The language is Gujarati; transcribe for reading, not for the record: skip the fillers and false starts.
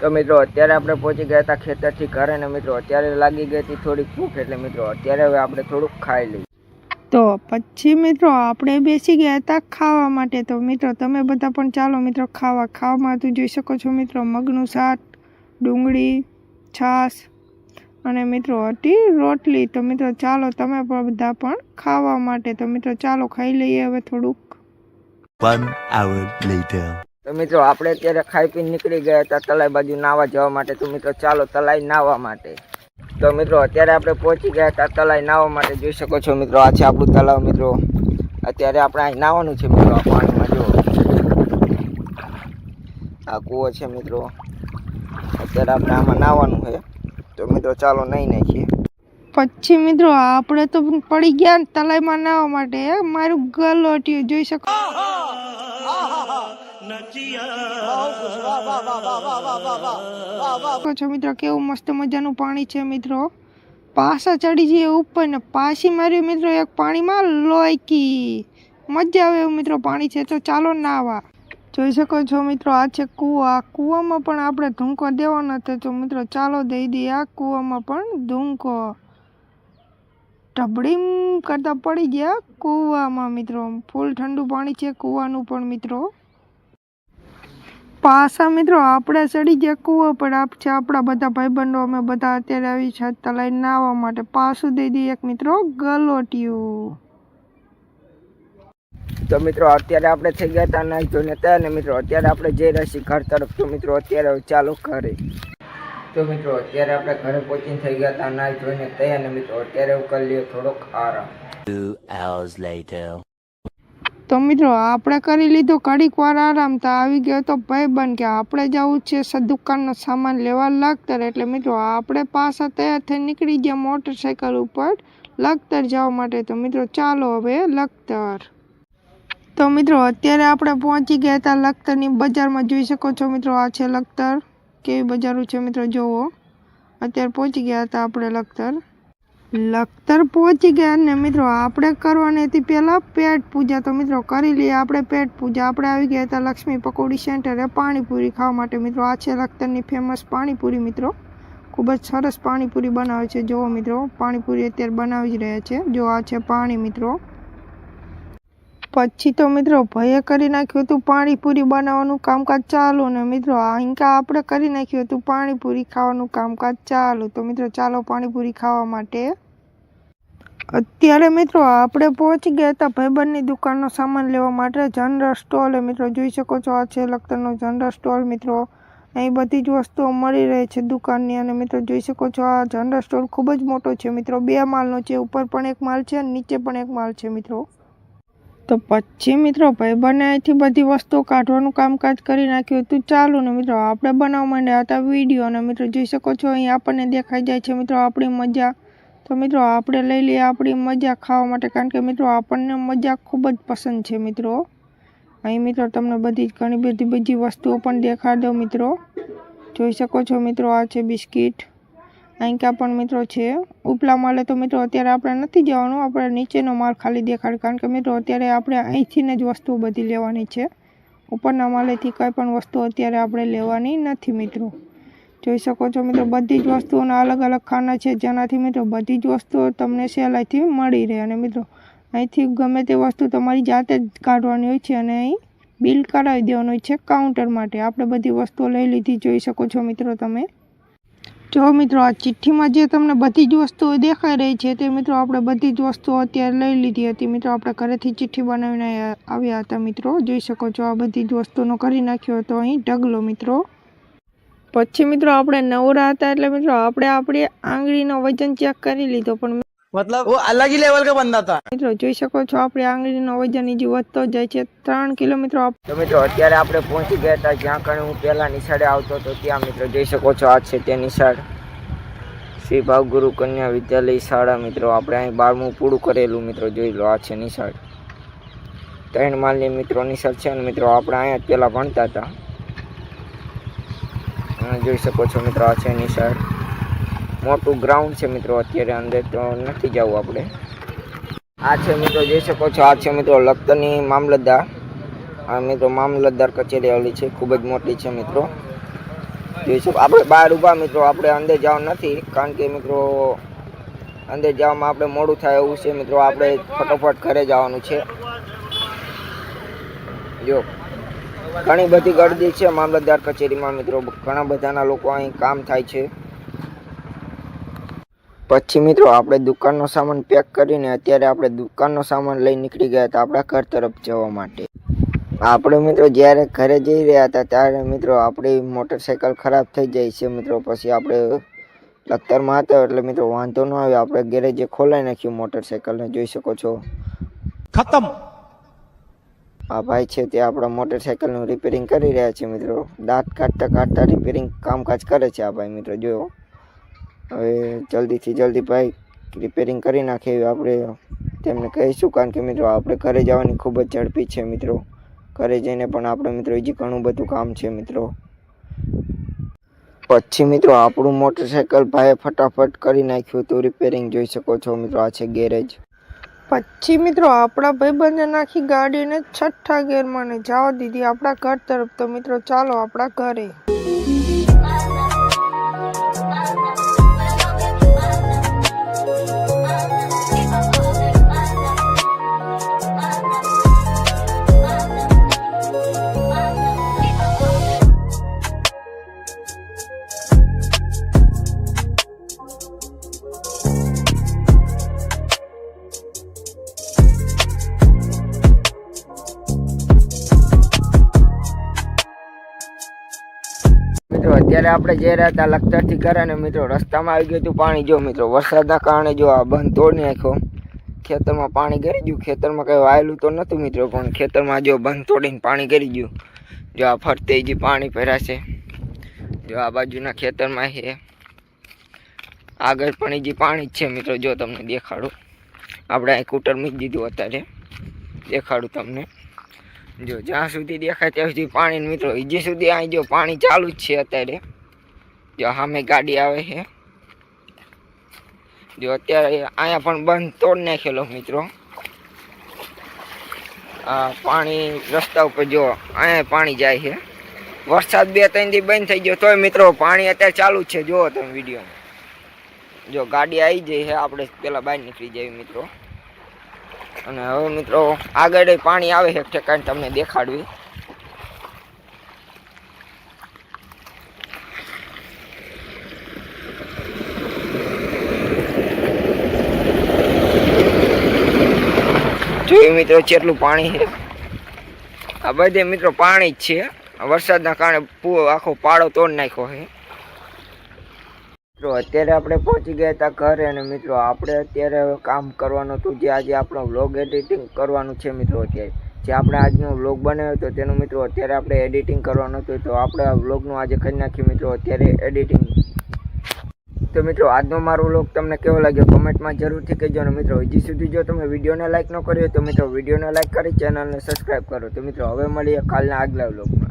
તો મિત્રો અત્યારે આપણે પહોંચી ગયા હતા ખેતરથી ઘરે ને મિત્રો અત્યારે લાગી ગઈ હતી થોડીક ભૂખ, એટલે મિત્રો અત્યારે હવે આપણે થોડુંક ખાઈ લઈએ. તો પછી મિત્રો આપણે બેસી ગયા હતા ખાવા માટે. તો મિત્રો તમે બધા પણ ચાલો મિત્રો ખાવામાં તો જોઈ શકો છો મિત્રો મગનું શાક, ડુંગળી, છાશ અને મિત્રો હતી રોટલી. તો મિત્રો ચાલો તમે પણ બધા પણ ખાવા માટે. તો મિત્રો ચાલો ખાઈ લઈએ હવે થોડુંક. 1 hour later. તો મિત્રો આપણે અત્યારે ખાઈ પીને નીકળી ગયા હતા તલાઈ બાજુ નાહવા જવા માટે. તો મિત્રો ચાલો તલાઈ નાહવા માટે. તો મિત્રો અત્યારે આપણે પહોંચી ગયા હતા તલાઈ નાહવા માટે. જોઈ શકો છો મિત્રો આ છે આપણું તલાવ. મિત્રો અત્યારે આપણે અહીં નાહવાનું છે મિત્રો. આ પાણીમાં જો આ કૂવો છે મિત્રો. અત્યારે આપણે આમાં નાહવાનું છે. તો મિત્રો ચાલો નહીં નાખીએ. પછી મિત્રો આપણે તો પડી ગયા તલાઈમાં નાહવા માટે. મારું ગલોટિયું જોઈ શકો છો મિત્રો કેવું મસ્ત મજાનું પાણી છે મિત્રો. પાછા ચડી જઈએ ઉપર ને પાછી મારી મિત્રો એક પાણીમાં લોયકી. મજા આવે એવું મિત્રો પાણી છે. તો ચાલો નાહવા. જોઈ શકો છો મિત્રો આ છે કૂવો. આ કૂવામાં પણ આપણે ધૂંકો દેવાનો હતો. તો મિત્રો ચાલો દઈ દઈએ આ કૂવામાં પણ ધૂંકો. ઢબડીમ કરતા પડી ગયા કૂવામાં મિત્રો. ફૂલ ઠંડુ પાણી છે કૂવાનું પણ મિત્રો. પાછા મિત્રો આપણે ચડી ગયા કૂવા પર. છે આપણા બધા ભાઈબંધો. અમે બધા અત્યારે આવી છે તલાઈ નાહવા માટે. પાછું દઈ દઈએ એક મિત્રો ગલોટિયું. તો મિત્રો અત્યારે આપણે થઈ ગયા હતા નાઈ ધોઈને તૈયાર ને મિત્રો અત્યારે આપણે જઈ રહ્યા છીએ ઘર તરફ. તો મિત્રો અત્યારે ચાલો ઘરે. તો મિત્રો અત્યારે આપણે ઘરે પહોંચીને થઈ ગયા હતા નાઈ ધોઈને તૈયાર ને મિત્રો અત્યારે કરી લઈએ થોડોક આરામ. 2 hours later. તો મિત્રો આપણે કરી લીધો ઘડીક વાર આરામ. તો આવી ગયો તો ભાઈબંધ કે આપણે જવું છે દુકાનનો સામાન લેવા લખતર. એટલે મિત્રો આપણે પાછા તૈયાર થઈ નીકળી ગયા મોટરસાઇકલ ઉપર લખતર જવા માટે. તો મિત્રો ચાલો હવે લખતર. તો મિત્રો અત્યારે આપણે પહોંચી ગયા હતા લખતરની બજારમાં. જોઈ શકો છો મિત્રો આ છે લખતર. કેવી બજારો છે મિત્રો જોવો. અત્યારે પહોંચી ગયા હતા આપણે લખતર પહોંચી ગયા ને મિત્રો આપણે કરવાની હતી પહેલાં પેટ પૂજા. તો મિત્રો કરી લઈએ આપણે પેટ પૂજા. આપણે આવી ગયા હતા લક્ષ્મી પકોડી સેન્ટરે પાણીપુરી ખાવા માટે. મિત્રો આ છે લખતરની ફેમસ પાણીપુરી મિત્રો. ખૂબ જ સરસ પાણીપુરી બનાવે છે. જુઓ મિત્રો પાણીપુરી અત્યારે બનાવી જ રહ્યા છે. જો આ છે પાણી મિત્રો. પછી તો મિત્રો ભઈએ કરી નાખ્યું હતું પાણીપુરી બનાવવાનું કામકાજ ચાલુ ને મિત્રો અહીંકા આપણે કરી નાખ્યું હતું પાણીપુરી ખાવાનું કામકાજ ચાલુ. તો મિત્રો ચાલો પાણીપુરી ખાવા માટે. અત્યારે મિત્રો આપણે પહોંચી ગયા હતા ભાઈબંધની દુકાનનો સામાન લેવા માટે જનરલ સ્ટોર. મિત્રો જોઈ શકો છો આ છે લખતરનો જનરલ સ્ટોર મિત્રો. અહીં બધી જ વસ્તુઓ મળી રહે છે દુકાનની. અને મિત્રો જોઈ શકો છો આ જનરલ સ્ટોર ખૂબ જ મોટો છે મિત્રો. 2 માળનો છે. ઉપર પણ એક માળ છે અને નીચે પણ એક માળ છે મિત્રો. તો પછી મિત્રો ભાઈબંધે અહીંથી બધી વસ્તુઓ કાઢવાનું કામકાજ કરી નાખ્યું હતું ચાલુ ને મિત્રો આપણે બનાવવા માંડ્યા હતા વિડીયો. અને મિત્રો જોઈ શકો છો અહીં આપણને દેખાઈ જાય છે મિત્રો આપણી મજા. તો મિત્રો આપણે લઈ લઈએ આપણી મજા ખાવા માટે. કારણ કે મિત્રો આપણને મજા ખૂબ જ પસંદ છે મિત્રો. અહીં મિત્રો તમને બધી ઘણી બધી વસ્તુઓ પણ દેખાડી દો મિત્રો. જોઈ શકો છો મિત્રો આ છે બિસ્કિટ. અહીંકા પણ મિત્રો છે. ઉપલા માળે તો મિત્રો અત્યારે આપણે નથી જવાનું. આપણે નીચેનો માળ ખાલી દેખાડ. કારણ કે મિત્રો અત્યારે આપણે અહીંથી જ વસ્તુઓ બધી લેવાની છે. ઉપરના માળેથી કંઈ પણ વસ્તુ અત્યારે આપણે લેવાની નથી મિત્રો. જોઈ શકો છો મિત્રો બધી જ વસ્તુઓના અલગ અલગ ખાના છે. જેનાથી મિત્રો બધી જ વસ્તુઓ તમને સહેલાઈથી મળી રહે. અને મિત્રો અહીંથી ગમે તે વસ્તુ તમારી જાતે જ કાઢવાની હોય છે. અને અહીં બિલ કરાવી દેવાનું હોય છે કાઉન્ટર માટે. આપણે બધી વસ્તુઓ લઈ લીધી જોઈ શકો છો મિત્રો તમે. જો મિત્રો આ ચિઠ્ઠીમાં જે તમને બધી જ વસ્તુઓ દેખાઈ રહી છે તે મિત્રો આપણે બધી જ વસ્તુઓ અત્યારે લઈ લીધી હતી મિત્રો. આપણે ઘરેથી ચિઠ્ઠી બનાવીને આવ્યા હતા મિત્રો. જોઈ શકો છો આ બધી જ વસ્તુનો કરી નાખ્યો હતો અહીં ઢગલો મિત્રો. પછી મિત્રો આપણે નવરા હતા એટલે મિત્રો આપણે આપણી આંગળીનો વજન ચેક કરી લીધો. પણ मतलब वो अलग ही लेवल का बंदा था મિત્રો જોઈ શકો છો આપણી આંગળીનો વજન હજી વધતો જાય છે. 3 કિલોમીટર. તો મિત્રો અત્યારે આપણે પહોંચી ગયા હતા જ્યાં કણે હું પહેલા નિશાળે આવતો હતો ત્યાં મિત્રો. જોઈ શકો છો આ છે તે નિશાળ શ્રી ભાવગુરુ કન્યા વિદ્યાલય શાળા મિત્રો. આપણે અહીં 12મું પૂરું કરેલું મિત્રો. જોઈ લો આ છે નિશાળ. 3 માળની મિત્રો નિશાળ છે. અને મિત્રો આપણે અહીંયા જ પહેલાં ભણતા હતા. જોઈ શકો છો મિત્રો આ છે નિશાળ. મોટું ગ્રાઉન્ડ છે મિત્રો. અત્યારે અંદર તો નથી જવું આપણે. આ છે મિત્રો જોઈ શકો છો આ છે મિત્રો લખતરની મામલતદાર. આ મિત્રો મામલતદાર કચેરી આવેલી છે. ખૂબ જ મોટી છે મિત્રો. જોઈ શકો આપણે બહાર ઊભા મિત્રો, આપણે અંદર જવાનું નથી કારણ કે મિત્રો અંદર જવામાં આપણે મોડું થાય એવું છે મિત્રો. આપણે ફટોફટ ઘરે જવાનું છે. જો ઘણી બધી ગળદી છે મામલતદાર કચેરીમાં મિત્રો, ઘણા બધાના લોકો અહીં કામ થાય છે. પછી મિત્રો આપણે દુકાનનો સામાન પેક કરીને અત્યારે આપણે દુકાનનો સામાન લઈ નીકળી ગયા હતા આપણા ઘર તરફ જવા માટે. આપણે મિત્રો જ્યારે ઘરે જઈ રહ્યા હતા ત્યારે મિત્રો આપણી મોટરસાઇકલ ખરાબ થઈ જાય છે મિત્રો. પછી આપણે લખતરમાં હતા એટલે મિત્રો વાંધો ન આવ્યો, આપણે ગેરેજે ખોલાઈ નાખ્યું મોટરસાઇકલને. જોઈ શકો છો खत्म। આ ભાઈ છે તે આપણા મોટરસાઇકલનું રિપેરિંગ કરી રહ્યા છે મિત્રો. દાંત કાઢતા કાઢતા રિપેરિંગ કામકાજ કરે છે આ ભાઈ મિત્રો. જો હવે જલ્દીથી જલ્દી ભાઈ રિપેરિંગ કરી નાખે એવી આપણે તેમને કહીશું કારણ કે મિત્રો આપણે ઘરે જવાની ખૂબ જ ઝડપી છે મિત્રો. ઘરે જઈને પણ આપણે મિત્રો હજી ઘણું બધું કામ છે મિત્રો. પછી મિત્રો આપણું મોટરસાઇકલ ભાઈએ ફટાફટ કરી નાખ્યું હતું રિપેરિંગ. જોઈ શકો છો મિત્રો આ છે ગેરેજ. પછી મિત્રો આપણા ભાઈબંધે નાખી ગાડીને 6ઠ્ઠા ગેરમાં ને જવા દીધી આપણા ઘર તરફ. તો મિત્રો ચાલો આપણા ઘરે. મિત્રો અત્યારે આપણે જઈ રહ્યા હતા લખતરથી ઘરે અને મિત્રો રસ્તામાં આવી ગયું હતું પાણી. જો મિત્રો વરસાદના કારણે જો આ બંધ તોડી નાખ્યો, ખેતરમાં પાણી ગરી ગયું. ખેતરમાં કંઈ વાયેલું તો નહોતું મિત્રો પણ ખેતરમાં જો બંધ તોડીને પાણી ગરી ગયું. જો આ ફરતે જે પાણી ભરાશે, જો આ બાજુના ખેતરમાં છે, આગળ પણ જે પાણી જ છે મિત્રો. જો તમને દેખાડું, આપણે અહીં કૂટર મૂકી દીધું અત્યારે, દેખાડું તમને. જો જ્યાં સુધી દેખાય ત્યાં સુધી પાણી મિત્રો, હજી સુધી અહીં જો પાણી ચાલુ જ છે અત્યારે. જો સામે ગાડી આવે છે. જો અત્યારે અહીંયા પણ બંધ તોડી નાખેલો મિત્રો. આ પાણી રસ્તા ઉપર જો અહીંયા પાણી જાય છે. વરસાદ 2-3 દી બંધ થઈ ગયો તોય મિત્રો પાણી અત્યારે ચાલુ જ છે. જુઓ તમે વિડીયોમાં, જો ગાડી આવી જાય છે, આપણે પેલા બહાર નીકળી જાય મિત્રો. અને હવે મિત્રો આગળ પાણી આવે છે ઠેકાણે તમને દેખાડવી. જોયું મિત્રો કેટલું પાણી છે. આ બધે મિત્રો પાણી જ છે. વરસાદના કારણે આખો પાડો તોડી નાખ્યો છે. મિત્રો અત્યારે આપણે પહોંચી ગયા હતા ઘરે અને મિત્રો આપણે અત્યારે કામ કરવાનું હતું જે આજે આપણો વ્લોગ એડિટિંગ કરવાનું છે મિત્રો. અત્યારે જે આપણે આજનો વ્લોગ બનાવ્યો હતો તેનું મિત્રો અત્યારે આપણે એડિટિંગ કરવાનું હતું. તો આપણે આ વ્લોગનું આજે કરી નાખ્યું મિત્રો અત્યારે એડિટિંગ. તો મિત્રો આજનો મારો વ્લોગ તમને કેવો લાગ્યો કમેન્ટમાં જરૂરથી કહેજો. અને મિત્રો હજી સુધી જો તમે વિડીયોને લાઈક ન કર્યો તો મિત્રો વિડીયોને લાઈક કરી ચેનલને સબસ્ક્રાઈબ કરો. તો મિત્રો હવે મળીએ કાલના આગલા વ્લોગમાં.